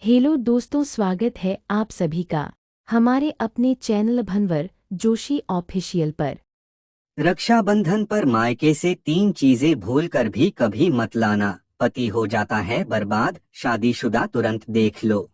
Hello दोस्तों, स्वागत है आप सभी का हमारे अपने चैनल भंवर जोशी ऑफिशियल पर। रक्षाबंधन पर मायके से 3 चीजें भूल कर भी कभी मत लाना, पति हो जाता है बर्बाद, शादीशुदा तुरंत देख लो।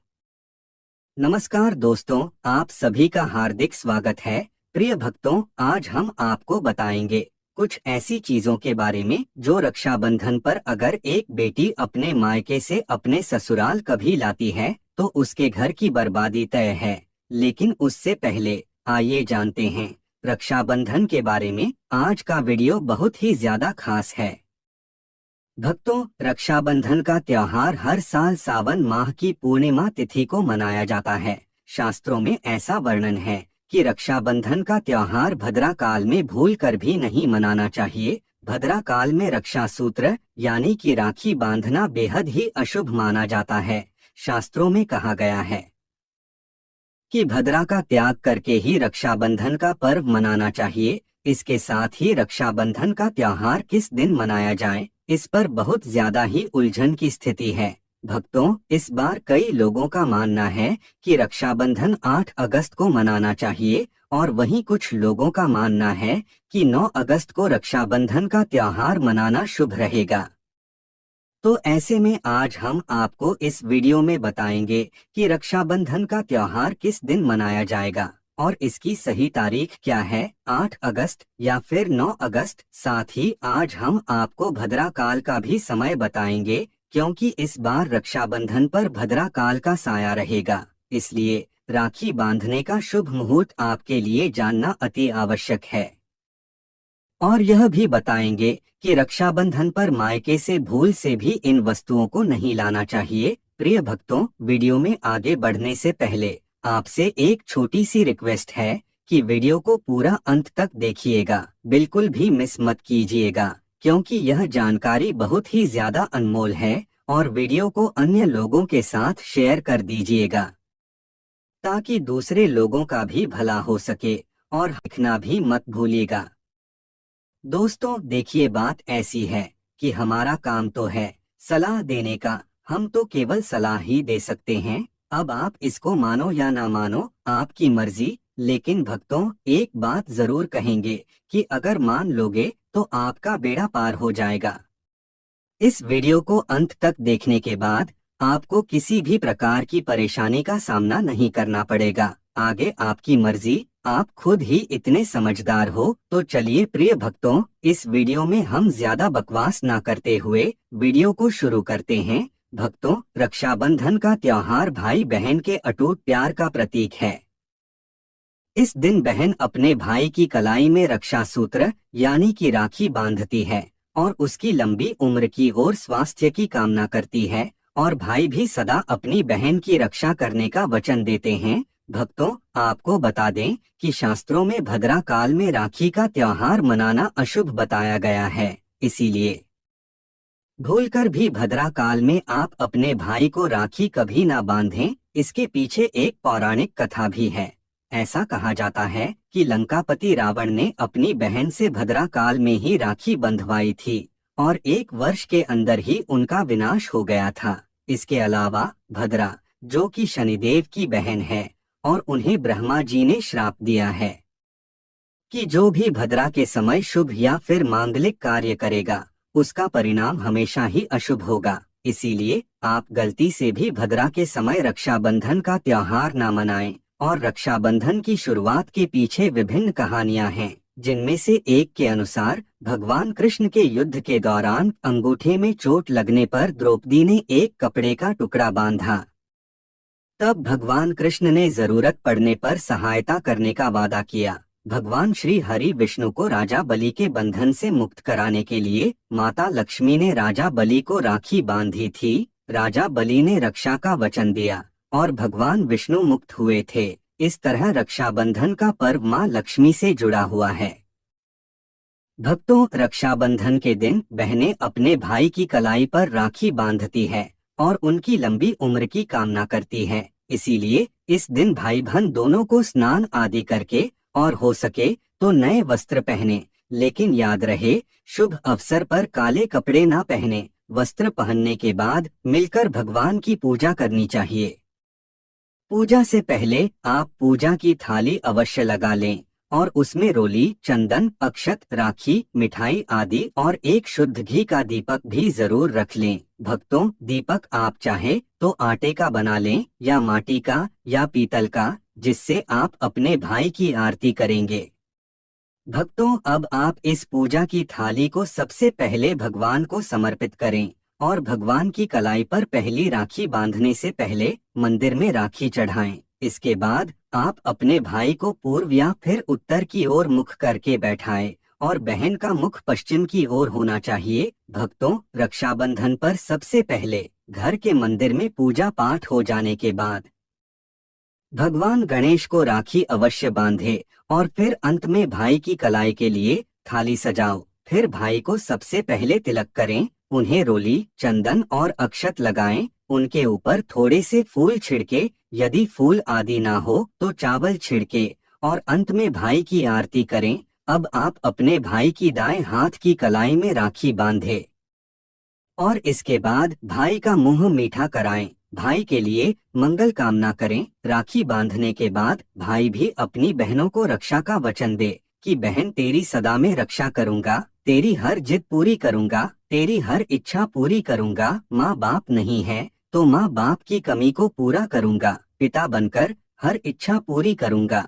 नमस्कार दोस्तों, आप सभी का हार्दिक स्वागत है। प्रिय भक्तों, आज हम आपको बताएंगे कुछ ऐसी चीजों के बारे में जो रक्षाबंधन पर अगर एक बेटी अपने मायके से अपने ससुराल कभी लाती है तो उसके घर की बर्बादी तय है। लेकिन उससे पहले आइए जानते हैं रक्षाबंधन के बारे में। आज का वीडियो बहुत ही ज्यादा खास है। भक्तों, रक्षाबंधन का त्योहार हर साल सावन माह की पूर्णिमा तिथि को मनाया जाता है। शास्त्रों में ऐसा वर्णन है कि रक्षाबंधन का त्योहार भद्रा काल में भूल कर भी नहीं मनाना चाहिए। भद्रा काल में रक्षा सूत्र यानी कि राखी बांधना बेहद ही अशुभ माना जाता है। शास्त्रों में कहा गया है कि भद्रा का त्याग करके ही रक्षाबंधन का पर्व मनाना चाहिए। इसके साथ ही रक्षाबंधन का त्योहार किस दिन मनाया जाए, इस पर बहुत ज्यादा ही उलझन की स्थिति है। भक्तों, इस बार कई लोगों का मानना है कि रक्षाबंधन 8 अगस्त को मनाना चाहिए और वहीं कुछ लोगों का मानना है कि 9 अगस्त को रक्षाबंधन का त्योहार मनाना शुभ रहेगा। तो ऐसे में आज हम आपको इस वीडियो में बताएंगे कि रक्षाबंधन का त्योहार किस दिन मनाया जाएगा और इसकी सही तारीख क्या है, 8 अगस्त या फिर 9 अगस्त। साथ ही आज हम आपको भद्रा काल का भी समय बताएंगे, क्योंकि इस बार रक्षाबंधन पर भद्रा काल का साया रहेगा। इसलिए राखी बांधने का शुभ मुहूर्त आपके लिए जानना अति आवश्यक है। और यह भी बताएंगे कि रक्षाबंधन पर मायके से भूल से भी इन वस्तुओं को नहीं लाना चाहिए। प्रिय भक्तों, वीडियो में आगे बढ़ने से पहले आपसे एक छोटी सी रिक्वेस्ट है कि वीडियो को पूरा अंत तक देखिएगा, बिल्कुल भी मिस मत कीजिएगा, क्योंकि यह जानकारी बहुत ही ज्यादा अनमोल है। और वीडियो को अन्य लोगों के साथ शेयर कर दीजिएगा ताकि दूसरे लोगों का भी भला हो सके। और लिखना भी मत भूलिएगा। दोस्तों देखिए, बात ऐसी है कि हमारा काम तो है सलाह देने का, हम तो केवल सलाह ही दे सकते हैं। अब आप इसको मानो या ना मानो, आपकी मर्जी। लेकिन भक्तों, एक बात जरूर कहेंगे कि अगर मान लोगे तो आपका बेड़ा पार हो जाएगा। इस वीडियो को अंत तक देखने के बाद आपको किसी भी प्रकार की परेशानी का सामना नहीं करना पड़ेगा। आगे आपकी मर्जी, आप खुद ही इतने समझदार हो। तो चलिए प्रिय भक्तों, इस वीडियो में हम ज्यादा बकवास ना करते हुए वीडियो को शुरू करते हैं। भक्तों, रक्षाबंधन का त्योहार भाई बहन के अटूट प्यार का प्रतीक है। इस दिन बहन अपने भाई की कलाई में रक्षा सूत्र यानी कि राखी बांधती है और उसकी लंबी उम्र की और स्वास्थ्य की कामना करती है। और भाई भी सदा अपनी बहन की रक्षा करने का वचन देते हैं। भक्तों, आपको बता दें कि शास्त्रों में भद्रा काल में राखी का त्योहार मनाना अशुभ बताया गया है। इसीलिए भूलकर भी भद्रा काल में आप अपने भाई को राखी कभी ना बांधें। इसके पीछे एक पौराणिक कथा भी है। ऐसा कहा जाता है कि लंकापति रावण ने अपनी बहन से भद्रा काल में ही राखी बंधवाई थी और 1 वर्ष के अंदर ही उनका विनाश हो गया था। इसके अलावा भद्रा, जो कि शनिदेव की बहन है, और उन्हें ब्रह्मा जी ने श्राप दिया है कि जो भी भद्रा के समय शुभ या फिर मांगलिक कार्य करेगा उसका परिणाम हमेशा ही अशुभ होगा। इसीलिए आप गलती से भी भद्रा के समय रक्षाबंधन का त्योहार ना मनाएं। और रक्षाबंधन की शुरुआत के पीछे विभिन्न कहानियां हैं, जिनमें से एक के अनुसार भगवान कृष्ण के युद्ध के दौरान अंगूठे में चोट लगने पर द्रौपदी ने एक कपड़े का टुकड़ा बांधा। तब भगवान कृष्ण ने जरूरत पड़ने पर सहायता करने का वादा किया। भगवान श्री हरि विष्णु को राजा बलि के बंधन से मुक्त कराने के लिए माता लक्ष्मी ने राजा बलि को राखी बांधी थी। राजा बलि ने रक्षा का वचन दिया और भगवान विष्णु मुक्त हुए थे। इस तरह रक्षाबंधन का पर्व मां लक्ष्मी से जुड़ा हुआ है। भक्तों, रक्षाबंधन के दिन बहनें अपने भाई की कलाई पर राखी बांधती है और उनकी लंबी उम्र की कामना करती है। इसीलिए इस दिन भाई बहन दोनों को स्नान आदि करके और हो सके तो नए वस्त्र पहने। लेकिन याद रहे, शुभ अवसर पर काले कपड़े ना पहने, वस्त्र पहनने के बाद मिलकर भगवान की पूजा करनी चाहिए। पूजा से पहले आप पूजा की थाली अवश्य लगा लें और उसमें रोली, चंदन, अक्षत, राखी, मिठाई आदि और एक शुद्ध घी का दीपक भी जरूर रख लें। भक्तों, दीपक आप चाहे तो आटे का बना लें या माटी का या पीतल का, जिससे आप अपने भाई की आरती करेंगे। भक्तों, अब आप इस पूजा की थाली को सबसे पहले भगवान को समर्पित करें और भगवान की कलाई पर पहली राखी बांधने से पहले मंदिर में राखी चढ़ाएं। इसके बाद आप अपने भाई को पूर्व या फिर उत्तर की ओर मुख करके बैठाएं और बहन का मुख पश्चिम की ओर होना चाहिए। भक्तों, रक्षाबंधन पर सबसे पहले घर के मंदिर में पूजा पाठ हो जाने के बाद भगवान गणेश को राखी अवश्य बांधे और फिर अंत में भाई की कलाई के लिए थाली सजाओ। फिर भाई को सबसे पहले तिलक करें, उन्हें रोली, चंदन और अक्षत लगाएं, उनके ऊपर थोड़े से फूल छिड़के, यदि फूल आदि ना हो तो चावल छिड़के और अंत में भाई की आरती करें। अब आप अपने भाई की दाएं हाथ की कलाई में राखी बांधे और इसके बाद भाई का मुंह मीठा कराएं। भाई के लिए मंगल कामना करें। राखी बांधने के बाद भाई भी अपनी बहनों को रक्षा का वचन दे कि बहन, तेरी सदा में रक्षा करूंगा, तेरी हर जिद पूरी करूंगा, तेरी हर इच्छा पूरी करूंगा। माँ बाप नहीं है तो माँ बाप की कमी को पूरा करूंगा, पिता बनकर हर इच्छा पूरी करूंगा,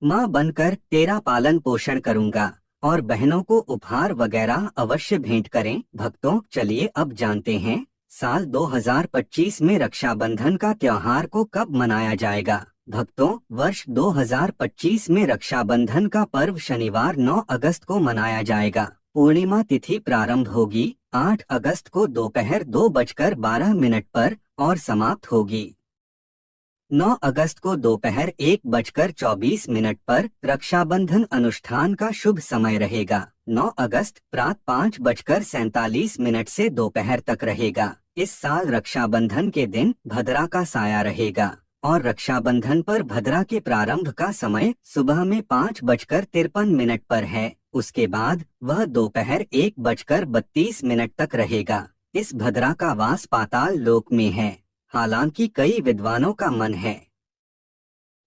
माँ बनकर तेरा पालन पोषण करूंगा। और बहनों को उपहार वगैरह अवश्य भेंट करें। भक्तों, चलिए अब जानते हैं साल 2025 में रक्षाबंधन का त्योहार को कब मनाया जाएगा। भक्तों, वर्ष 2025 में रक्षाबंधन का पर्व शनिवार 9 अगस्त को मनाया जाएगा। पूर्णिमा तिथि प्रारंभ होगी 8 अगस्त को दोपहर 2:12 पर और समाप्त होगी 9 अगस्त को दोपहर 1:24 पर। रक्षाबंधन अनुष्ठान का शुभ समय रहेगा 9 अगस्त प्रातः 5:47 से दोपहर तक रहेगा। इस साल रक्षाबंधन के दिन भद्रा का साया रहेगा और रक्षाबंधन पर भद्रा के प्रारंभ का समय सुबह में 5:53 पर है। उसके बाद वह दोपहर 1:32 तक रहेगा। इस भद्रा का वास पाताल लोक में है। हालांकि कई विद्वानों का मन है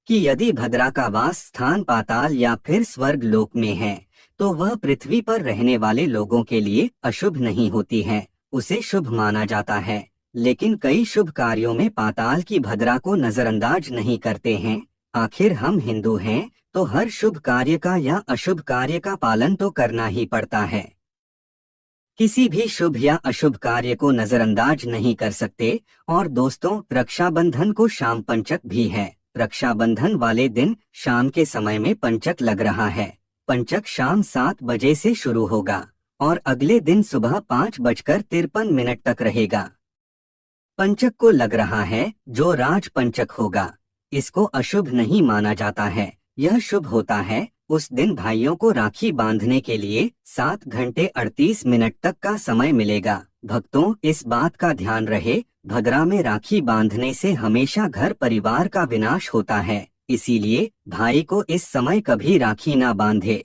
कि यदि भद्रा का वास स्थान पाताल या फिर स्वर्ग लोक में है तो वह पृथ्वी पर रहने वाले लोगों के लिए अशुभ नहीं होती है, उसे शुभ माना जाता है। लेकिन कई शुभ कार्यों में पाताल की भद्रा को नजरअंदाज नहीं करते हैं। आखिर हम हिंदू हैं तो हर शुभ कार्य का या अशुभ कार्य का पालन तो करना ही पड़ता है। किसी भी शुभ या अशुभ कार्य को नजरअंदाज नहीं कर सकते। और दोस्तों, रक्षाबंधन को शाम पंचक भी है। रक्षाबंधन वाले दिन शाम के समय में पंचक लग रहा है। पंचक शाम 7 बजे से शुरू होगा और अगले दिन सुबह 5:53 तक रहेगा। पंचक को लग रहा है जो राज पंचक होगा, इसको अशुभ नहीं माना जाता है, यह शुभ होता है। उस दिन भाइयों को राखी बांधने के लिए 7:38 तक का समय मिलेगा। भक्तों, इस बात का ध्यान रहे, भद्रा में राखी बांधने से हमेशा घर परिवार का विनाश होता है। इसीलिए भाई को इस समय कभी राखी ना बांधे,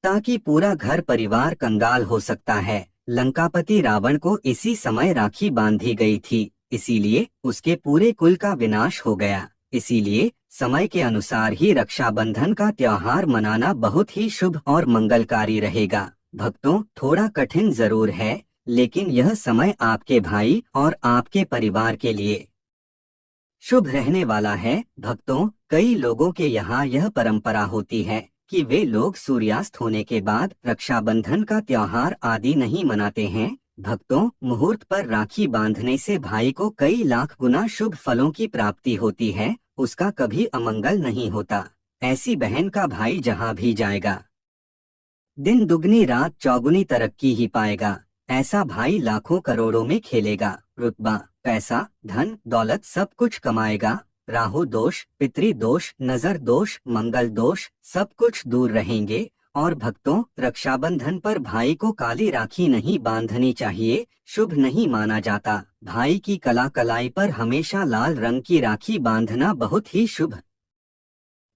ताकि पूरा घर परिवार कंगाल हो सकता है। लंकापति रावण को इसी समय राखी बांधी गई थी, इसीलिए उसके पूरे कुल का विनाश हो गया। इसीलिए समय के अनुसार ही रक्षाबंधन का त्योहार मनाना बहुत ही शुभ और मंगलकारी रहेगा। भक्तों, थोड़ा कठिन जरूर है, लेकिन यह समय आपके भाई और आपके परिवार के लिए शुभ रहने वाला है। भक्तों, कई लोगों के यहाँ यह परंपरा होती है कि वे लोग सूर्यास्त होने के बाद रक्षाबंधन का त्योहार आदि नहीं मनाते हैं। भक्तों, मुहूर्त पर राखी बांधने से भाई को कई लाख गुना शुभ फलों की प्राप्ति होती है, उसका कभी अमंगल नहीं होता। ऐसी बहन का भाई जहाँ भी जाएगा, दिन दुगनी रात चौगुनी तरक्की ही पाएगा। ऐसा भाई लाखों करोड़ों में खेलेगा, रुतबा, पैसा, धन दौलत सब कुछ कमाएगा। राहु दोष, पितृ दोष, नजर दोष, मंगल दोष सब कुछ दूर रहेंगे। और भक्तों, रक्षाबंधन पर भाई को काली राखी नहीं बांधनी चाहिए, शुभ नहीं माना जाता। भाई की कलाई पर हमेशा लाल रंग की राखी बांधना बहुत ही शुभ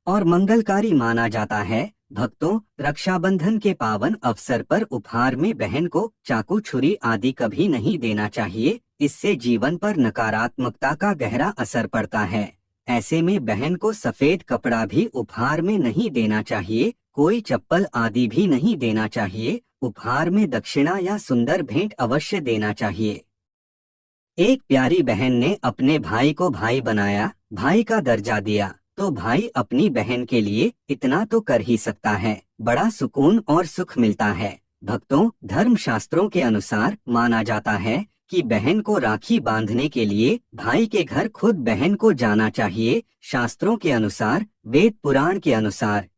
और मंगलकारी माना जाता है। भक्तों, रक्षाबंधन के पावन अवसर पर उपहार में बहन को चाकू छुरी आदि कभी नहीं देना चाहिए। इससे जीवन पर नकारात्मकता का गहरा असर पड़ता है। ऐसे में बहन को सफेद कपड़ा भी उपहार में नहीं देना चाहिए। कोई चप्पल आदि भी नहीं देना चाहिए। उपहार में दक्षिणा या सुंदर भेंट अवश्य देना चाहिए। एक प्यारी बहन ने अपने भाई को भाई बनाया, भाई का दर्जा दिया, तो भाई अपनी बहन के लिए इतना तो कर ही सकता है। बड़ा सुकून और सुख मिलता है। भक्तों, धर्म शास्त्रों के अनुसार माना जाता है कि बहन को राखी बांधने के लिए भाई के घर खुद बहन को जाना चाहिए। शास्त्रों के अनुसार, वेद पुराण के अनुसार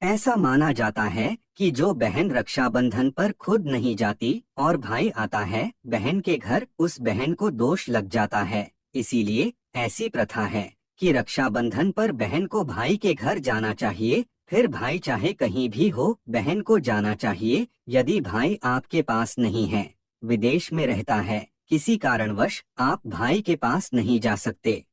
ऐसा माना जाता है कि जो बहन रक्षाबंधन पर खुद नहीं जाती और भाई आता है बहन के घर, उस बहन को दोष लग जाता है। इसीलिए ऐसी प्रथा है कि रक्षाबंधन पर बहन को भाई के घर जाना चाहिए। फिर भाई चाहे कहीं भी हो, बहन को जाना चाहिए। यदि भाई आपके पास नहीं है, विदेश में रहता है, किसी कारणवश आप भाई के पास नहीं जा सकते,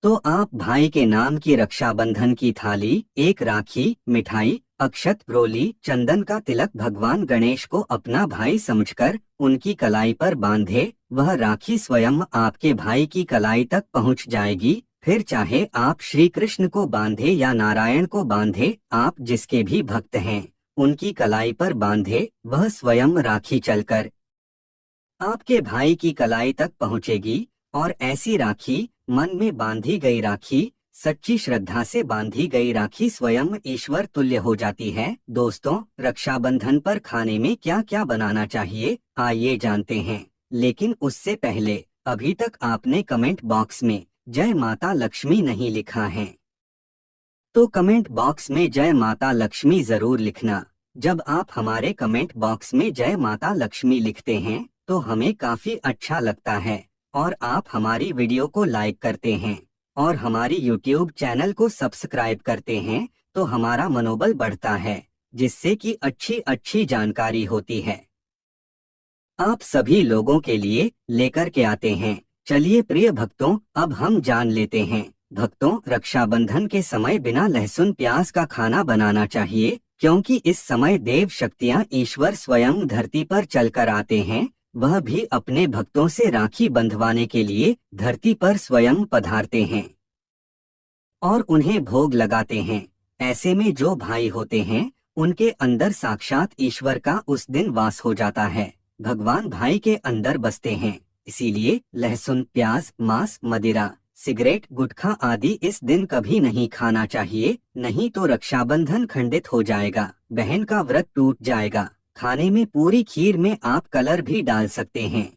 तो आप भाई के नाम की रक्षाबंधन की थाली, एक राखी, मिठाई, अक्षत, रोली, चंदन का तिलक भगवान गणेश को अपना भाई समझकर उनकी कलाई पर बांधे। वह राखी स्वयं आपके भाई की कलाई तक पहुंच जाएगी। फिर चाहे आप श्री कृष्ण को बांधे या नारायण को बांधे, आप जिसके भी भक्त हैं उनकी कलाई पर बांधे, वह स्वयं राखी चलकर आपके भाई की कलाई तक पहुंचेगी। और ऐसी राखी, मन में बांधी गई राखी, सच्ची श्रद्धा से बांधी गई राखी स्वयं ईश्वर तुल्य हो जाती है। दोस्तों, रक्षाबंधन पर खाने में क्या क्या बनाना चाहिए, आइए जानते हैं। लेकिन उससे पहले, अभी तक आपने कमेंट बॉक्स में जय माता लक्ष्मी नहीं लिखा है, तो कमेंट बॉक्स में जय माता लक्ष्मी जरूर लिखना। जब आप हमारे कमेंट बॉक्स में जय माता लक्ष्मी लिखते हैं तो हमें काफी अच्छा लगता है, और आप हमारी वीडियो को लाइक करते हैं और हमारी YouTube चैनल को सब्सक्राइब करते हैं, तो हमारा मनोबल बढ़ता है, जिससे कि अच्छी अच्छी जानकारी होती है, आप सभी लोगों के लिए लेकर के आते हैं। चलिए प्रिय भक्तों, अब हम जान लेते हैं। भक्तों, रक्षाबंधन के समय बिना लहसुन प्याज का खाना बनाना चाहिए, क्योंकि इस समय देव शक्तियाँ ईश्वर स्वयं धरती पर चलकर आते हैं। वह भी अपने भक्तों से राखी बंधवाने के लिए धरती पर स्वयं पधारते हैं और उन्हें भोग लगाते हैं। ऐसे में जो भाई होते हैं उनके अंदर साक्षात ईश्वर का उस दिन वास हो जाता है। भगवान भाई के अंदर बसते हैं। इसीलिए लहसुन, प्याज, मांस, मदिरा, सिगरेट, गुटखा आदि इस दिन कभी नहीं खाना चाहिए, नहीं तो रक्षाबंधन खंडित हो जाएगा, बहन का व्रत टूट जाएगा। खाने में पूरी खीर में आप कलर भी डाल सकते हैं।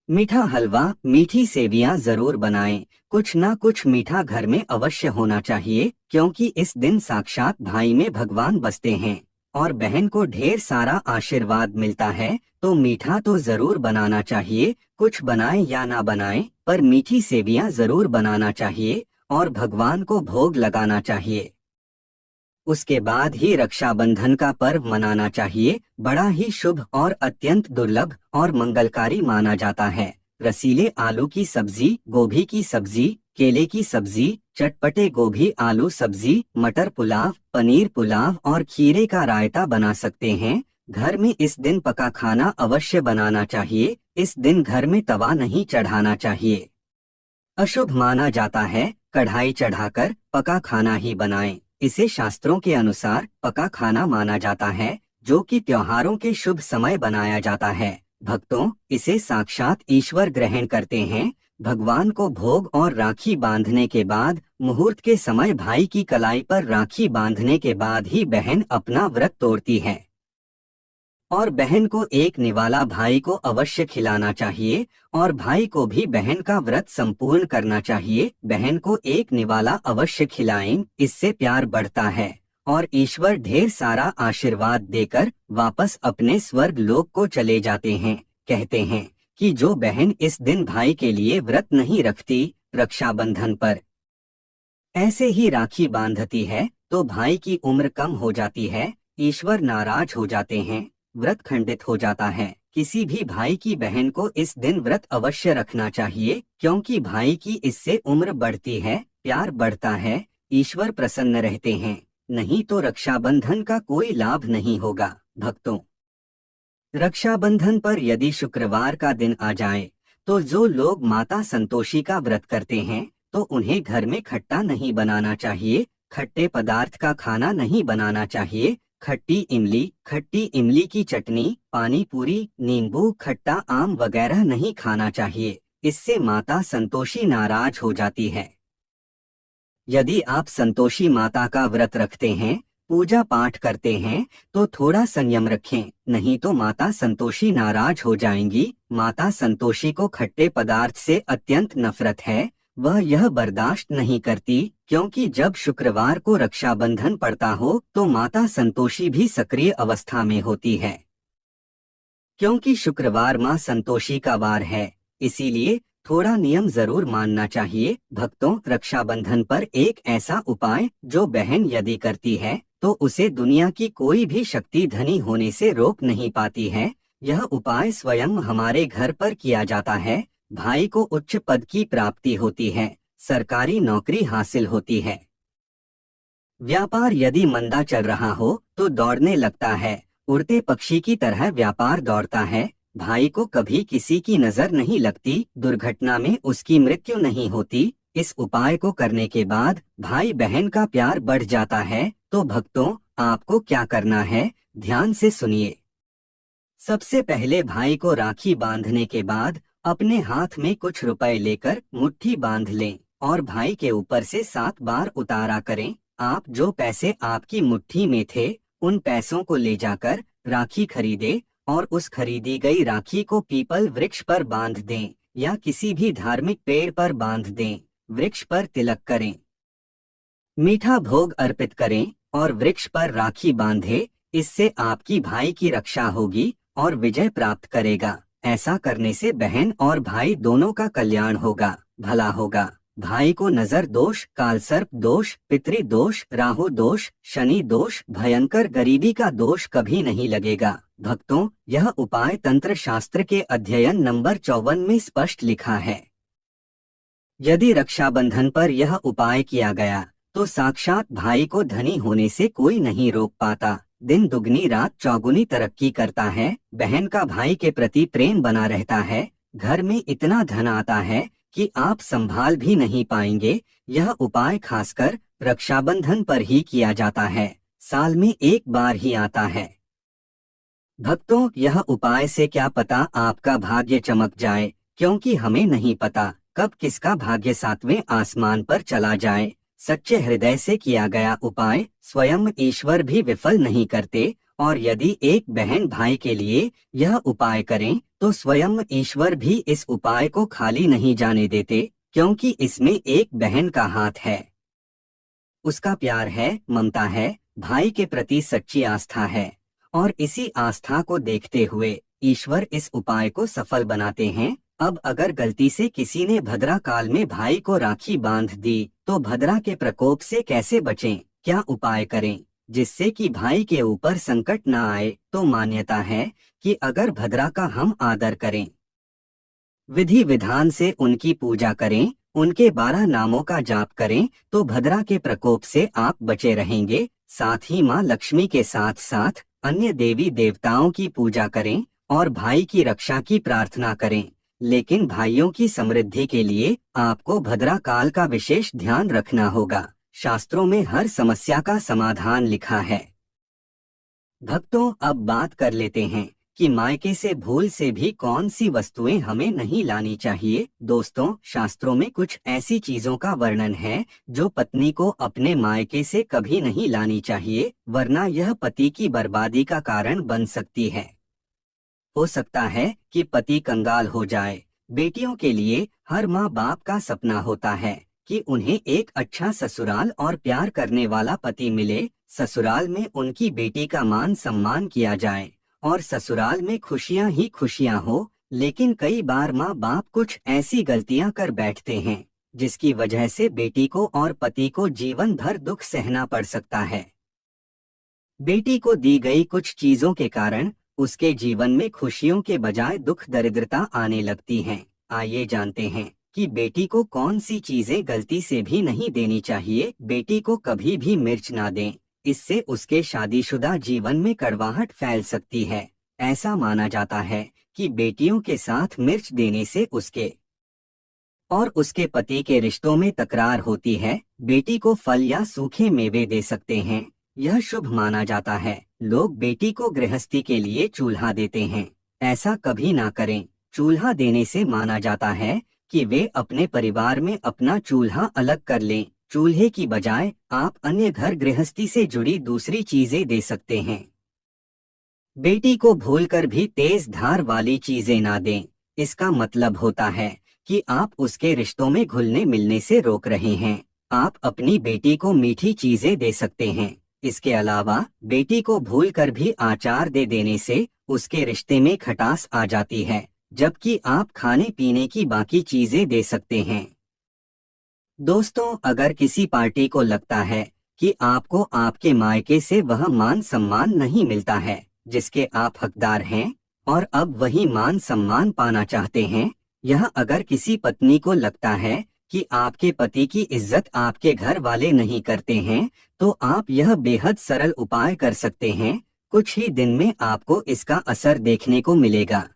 मीठा हलवा, मीठी सेवियां जरूर बनाएं। कुछ ना कुछ मीठा घर में अवश्य होना चाहिए, क्योंकि इस दिन साक्षात भाई में भगवान बसते हैं और बहन को ढेर सारा आशीर्वाद मिलता है। तो मीठा तो जरूर बनाना चाहिए। कुछ बनाएं या ना बनाएं, पर मीठी सेवियां जरूर बनाना चाहिए और भगवान को भोग लगाना चाहिए। उसके बाद ही रक्षाबंधन का पर्व मनाना चाहिए। बड़ा ही शुभ और अत्यंत दुर्लभ और मंगलकारी माना जाता है। रसीले आलू की सब्जी, गोभी की सब्जी, केले की सब्जी, चटपटे गोभी आलू सब्जी, मटर पुलाव, पनीर पुलाव और खीरे का रायता बना सकते हैं। घर में इस दिन पका खाना अवश्य बनाना चाहिए। इस दिन घर में तवा नहीं चढ़ाना चाहिए, अशुभ माना जाता है। कढ़ाई चढ़ाकर पका खाना ही बनाएं। इसे शास्त्रों के अनुसार पका खाना माना जाता है, जो कि त्योहारों के शुभ समय बनाया जाता है। भक्तों, इसे साक्षात ईश्वर ग्रहण करते हैं। भगवान को भोग और राखी बांधने के बाद मुहूर्त के समय भाई की कलाई पर राखी बांधने के बाद ही बहन अपना व्रत तोड़ती है और बहन को एक निवाला भाई को अवश्य खिलाना चाहिए और भाई को भी बहन का व्रत संपूर्ण करना चाहिए। बहन को एक निवाला अवश्य खिलाएं, इससे प्यार बढ़ता है और ईश्वर ढेर सारा आशीर्वाद देकर वापस अपने स्वर्ग लोक को चले जाते हैं। कहते हैं कि जो बहन इस दिन भाई के लिए व्रत नहीं रखती, रक्षाबंधन पर ऐसे ही राखी बांधती है, तो भाई की उम्र कम हो जाती है, ईश्वर नाराज हो जाते हैं, व्रत खंडित हो जाता है। किसी भी भाई की बहन को इस दिन व्रत अवश्य रखना चाहिए, क्योंकि भाई की इससे उम्र बढ़ती है, प्यार बढ़ता है, ईश्वर प्रसन्न रहते हैं। नहीं तो रक्षाबंधन का कोई लाभ नहीं होगा। भक्तों, रक्षाबंधन पर यदि शुक्रवार का दिन आ जाए तो जो लोग माता संतोषी का व्रत करते हैं तो उन्हें घर में खट्टा नहीं बनाना चाहिए, खट्टे पदार्थ का खाना नहीं बनाना चाहिए। खट्टी इमली की चटनी, पानी पूरी, नींबू, खट्टा आम वगैरह नहीं खाना चाहिए। इससे माता संतोषी नाराज हो जाती है। यदि आप संतोषी माता का व्रत रखते हैं, पूजा पाठ करते हैं तो थोड़ा संयम रखें, नहीं तो माता संतोषी नाराज हो जाएंगी। माता संतोषी को खट्टे पदार्थ से अत्यंत नफरत है, वह यह बर्दाश्त नहीं करती, क्योंकि जब शुक्रवार को रक्षाबंधन पड़ता हो तो माता संतोषी भी सक्रिय अवस्था में होती है। क्योंकि शुक्रवार मां संतोषी का वार है, इसीलिए थोड़ा नियम जरूर मानना चाहिए। भक्तों, रक्षाबंधन पर एक ऐसा उपाय जो बहन यदि करती है तो उसे दुनिया की कोई भी शक्ति धनी होने से रोक नहीं पाती है। यह उपाय स्वयं हमारे घर पर किया जाता है। भाई को उच्च पद की प्राप्ति होती है, सरकारी नौकरी हासिल होती है। व्यापार यदि मंदा चल रहा हो तो दौड़ने लगता है, उड़ते पक्षी की तरह व्यापार दौड़ता है। भाई को कभी किसी की नजर नहीं लगती, दुर्घटना में उसकी मृत्यु नहीं होती। इस उपाय को करने के बाद भाई बहन का प्यार बढ़ जाता है। तो भक्तों, आपको क्या करना है, ध्यान से सुनिए। सबसे पहले भाई को राखी बांधने के बाद अपने हाथ में कुछ रुपए लेकर मुट्ठी बांध लें और भाई के ऊपर से 7 बार उतारा करें। आप जो पैसे आपकी मुट्ठी में थे उन पैसों को ले जाकर राखी खरीदे और उस खरीदी गई राखी को पीपल वृक्ष पर बांध दें या किसी भी धार्मिक पेड़ पर बांध दें। वृक्ष पर तिलक करें, मीठा भोग अर्पित करें और वृक्ष पर राखी बांधे। इससे आपकी भाई की रक्षा होगी और विजय प्राप्त करेगा। ऐसा करने से बहन और भाई दोनों का कल्याण होगा, भला होगा। भाई को नजर दोष, कालसर्प दोष, पितृ दोष, राहु दोष, शनि दोष, भयंकर गरीबी का दोष कभी नहीं लगेगा। भक्तों, यह उपाय तंत्र शास्त्र के अध्ययन नंबर 54 में स्पष्ट लिखा है। यदि रक्षाबंधन पर यह उपाय किया गया तो साक्षात भाई को धनी होने से कोई नहीं रोक पाता। दिन दुगनी रात चौगुनी तरक्की करता है, बहन का भाई के प्रति प्रेम बना रहता है, घर में इतना धन आता है कि आप संभाल भी नहीं पाएंगे। यह उपाय खासकर रक्षाबंधन पर ही किया जाता है, साल में एक बार ही आता है। भक्तों, यह उपाय से क्या पता आपका भाग्य चमक जाए, क्योंकि हमें नहीं पता कब किसका भाग्य 7वें आसमान पर चला जाए। सच्चे हृदय से किया गया उपाय स्वयं ईश्वर भी विफल नहीं करते, और यदि एक बहन भाई के लिए यह उपाय करें तो स्वयं ईश्वर भी इस उपाय को खाली नहीं जाने देते, क्योंकि इसमें एक बहन का हाथ है, उसका प्यार है, ममता है, भाई के प्रति सच्ची आस्था है, और इसी आस्था को देखते हुए ईश्वर इस उपाय को सफल बनाते हैं। अब अगर गलती से किसी ने भद्रा काल में भाई को राखी बांध दी तो भद्रा के प्रकोप से कैसे बचें, क्या उपाय करें जिससे कि भाई के ऊपर संकट न आए? तो मान्यता है कि अगर भद्रा का हम आदर करें, विधि विधान से उनकी पूजा करें, उनके 12 नामों का जाप करें तो भद्रा के प्रकोप से आप बचे रहेंगे। साथ ही माँ लक्ष्मी के साथ साथ अन्य देवी देवताओं की पूजा करें और भाई की रक्षा की प्रार्थना करें। लेकिन भाइयों की समृद्धि के लिए आपको भद्रा काल का विशेष ध्यान रखना होगा। शास्त्रों में हर समस्या का समाधान लिखा है। भक्तों, अब बात कर लेते हैं कि मायके से भूल से भी कौन सी वस्तुएं हमें नहीं लानी चाहिए। दोस्तों, शास्त्रों में कुछ ऐसी चीजों का वर्णन है जो पत्नी को अपने मायके से कभी नहीं लानी चाहिए, वरना यह पति की बर्बादी का कारण बन सकती है। हो सकता है कि पति कंगाल हो जाए। बेटियों के लिए हर माँ बाप का सपना होता है कि उन्हें एक अच्छा ससुराल और प्यार करने वाला पति मिले, ससुराल में उनकी बेटी का मान सम्मान किया जाए और ससुराल में खुशियां ही खुशियां हो। लेकिन कई बार माँ बाप कुछ ऐसी गलतियां कर बैठते हैं जिसकी वजह से बेटी को और पति को जीवन भर दुख सहना पड़ सकता है। बेटी को दी गई कुछ चीजों के कारण उसके जीवन में खुशियों के बजाय दुख दरिद्रता आने लगती हैं। आइए जानते हैं कि बेटी को कौन सी चीजें गलती से भी नहीं देनी चाहिए। बेटी को कभी भी मिर्च ना दें, इससे उसके शादीशुदा जीवन में कड़वाहट फैल सकती है। ऐसा माना जाता है कि बेटियों के साथ मिर्च देने से उसके और उसके पति के रिश्तों में तकरार होती है। बेटी को फल या सूखे मेवे दे सकते हैं, यह शुभ माना जाता है। लोग बेटी को गृहस्थी के लिए चूल्हा देते हैं, ऐसा कभी ना करें। चूल्हा देने से माना जाता है कि वे अपने परिवार में अपना चूल्हा अलग कर लें। चूल्हे की बजाय आप अन्य घर गृहस्थी से जुड़ी दूसरी चीजें दे सकते हैं। बेटी को भूलकर भी तेज धार वाली चीजें ना दें। इसका मतलब होता है कि आप उसके रिश्तों में घुलने मिलने से रोक रहे हैं। आप अपनी बेटी को मीठी चीजें दे सकते हैं। इसके अलावा बेटी को भूलकर भी अचार दे देने से उसके रिश्ते में खटास आ जाती है, जबकि आप खाने पीने की बाकी चीजें दे सकते हैं। दोस्तों, अगर किसी पार्टी को लगता है कि आपको आपके मायके से वह मान सम्मान नहीं मिलता है जिसके आप हकदार हैं, और अब वही मान सम्मान पाना चाहते हैं, यह अगर किसी पत्नी को लगता है कि आपके पति की इज्जत आपके घर वाले नहीं करते हैं, तो आप यह बेहद सरल उपाय कर सकते हैं। कुछ ही दिन में आपको इसका असर देखने को मिलेगा।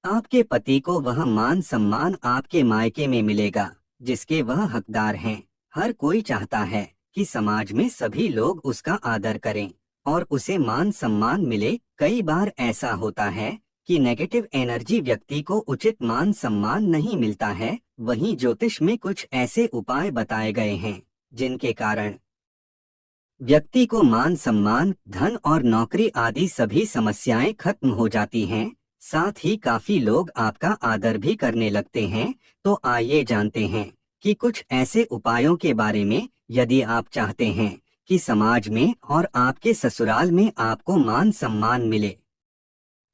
आपके पति को वह मान सम्मान आपके मायके में मिलेगा जिसके वह हकदार हैं। हर कोई चाहता है कि समाज में सभी लोग उसका आदर करें और उसे मान सम्मान मिले। कई बार ऐसा होता है कि नेगेटिव एनर्जी व्यक्ति को उचित मान सम्मान नहीं मिलता है। वहीं ज्योतिष में कुछ ऐसे उपाय बताए गए हैं जिनके कारण व्यक्ति को मान सम्मान, धन और नौकरी आदि सभी समस्याएं खत्म हो जाती हैं। साथ ही काफी लोग आपका आदर भी करने लगते हैं। तो आइए जानते हैं कि कुछ ऐसे उपायों के बारे में। यदि आप चाहते हैं कि समाज में और आपके ससुराल में आपको मान सम्मान मिले,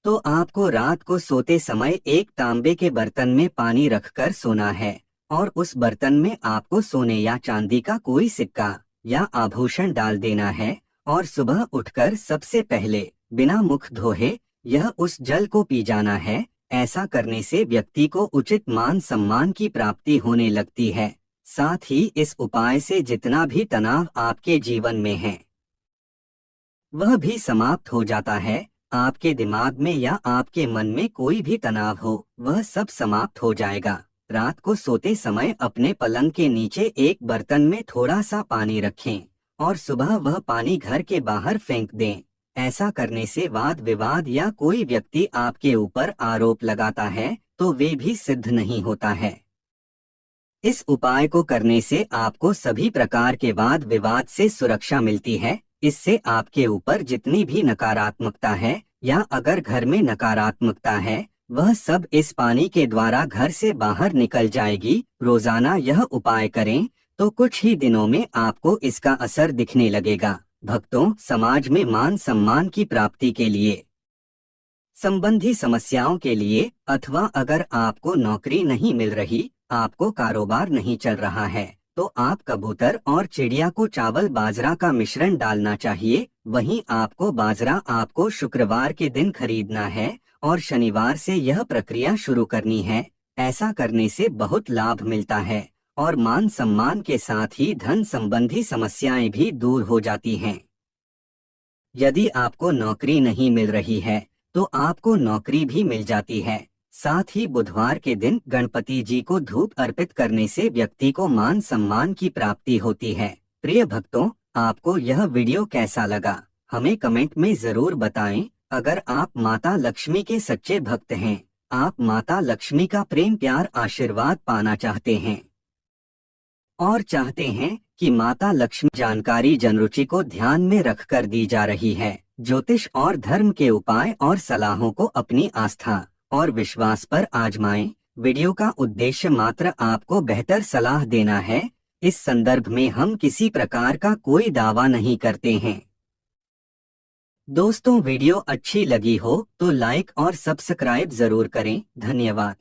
तो आपको रात को सोते समय एक तांबे के बर्तन में पानी रखकर सोना है और उस बर्तन में आपको सोने या चांदी का कोई सिक्का या आभूषण डाल देना है और सुबह उठकर सबसे पहले बिना मुख धोए यह उस जल को पी जाना है। ऐसा करने से व्यक्ति को उचित मान सम्मान की प्राप्ति होने लगती है। साथ ही इस उपाय से जितना भी तनाव आपके जीवन में है वह भी समाप्त हो जाता है। आपके दिमाग में या आपके मन में कोई भी तनाव हो वह सब समाप्त हो जाएगा। रात को सोते समय अपने पलंग के नीचे एक बर्तन में थोड़ा सा पानी रखें और सुबह वह पानी घर के बाहर फेंक दें। ऐसा करने से वाद विवाद या कोई व्यक्ति आपके ऊपर आरोप लगाता है तो वे भी सिद्ध नहीं होता है। इस उपाय को करने से आपको सभी प्रकार के वाद विवाद से सुरक्षा मिलती है। इससे आपके ऊपर जितनी भी नकारात्मकता है या अगर घर में नकारात्मकता है वह सब इस पानी के द्वारा घर से बाहर निकल जाएगी। रोजाना यह उपाय करें तो कुछ ही दिनों में आपको इसका असर दिखने लगेगा। भक्तों, समाज में मान सम्मान की प्राप्ति के लिए, संबंधी समस्याओं के लिए, अथवा अगर आपको नौकरी नहीं मिल रही, आपको कारोबार नहीं चल रहा है, तो आप कबूतर और चिड़िया को चावल बाजरा का मिश्रण डालना चाहिए। वहीं आपको बाजरा आपको शुक्रवार के दिन खरीदना है और शनिवार से यह प्रक्रिया शुरू करनी है। ऐसा करने से बहुत लाभ मिलता है और मान सम्मान के साथ ही धन संबंधी समस्याएं भी दूर हो जाती हैं। यदि आपको नौकरी नहीं मिल रही है तो आपको नौकरी भी मिल जाती है। साथ ही बुधवार के दिन गणपति जी को धूप अर्पित करने से व्यक्ति को मान सम्मान की प्राप्ति होती है। प्रिय भक्तों, आपको यह वीडियो कैसा लगा हमें कमेंट में जरूर बताएं। अगर आप माता लक्ष्मी के सच्चे भक्त हैं, आप माता लक्ष्मी का प्रेम प्यार आशीर्वाद पाना चाहते हैं और चाहते हैं कि माता लक्ष्मी जानकारी जनरुचि को ध्यान में रखकर दी जा रही है, ज्योतिष और धर्म के उपाय और सलाहों को अपनी आस्था और विश्वास पर आजमाएं। वीडियो का उद्देश्य मात्र आपको बेहतर सलाह देना है। इस संदर्भ में हम किसी प्रकार का कोई दावा नहीं करते हैं। दोस्तों, वीडियो अच्छी लगी हो तो लाइक और सब्सक्राइब जरूर करें। धन्यवाद।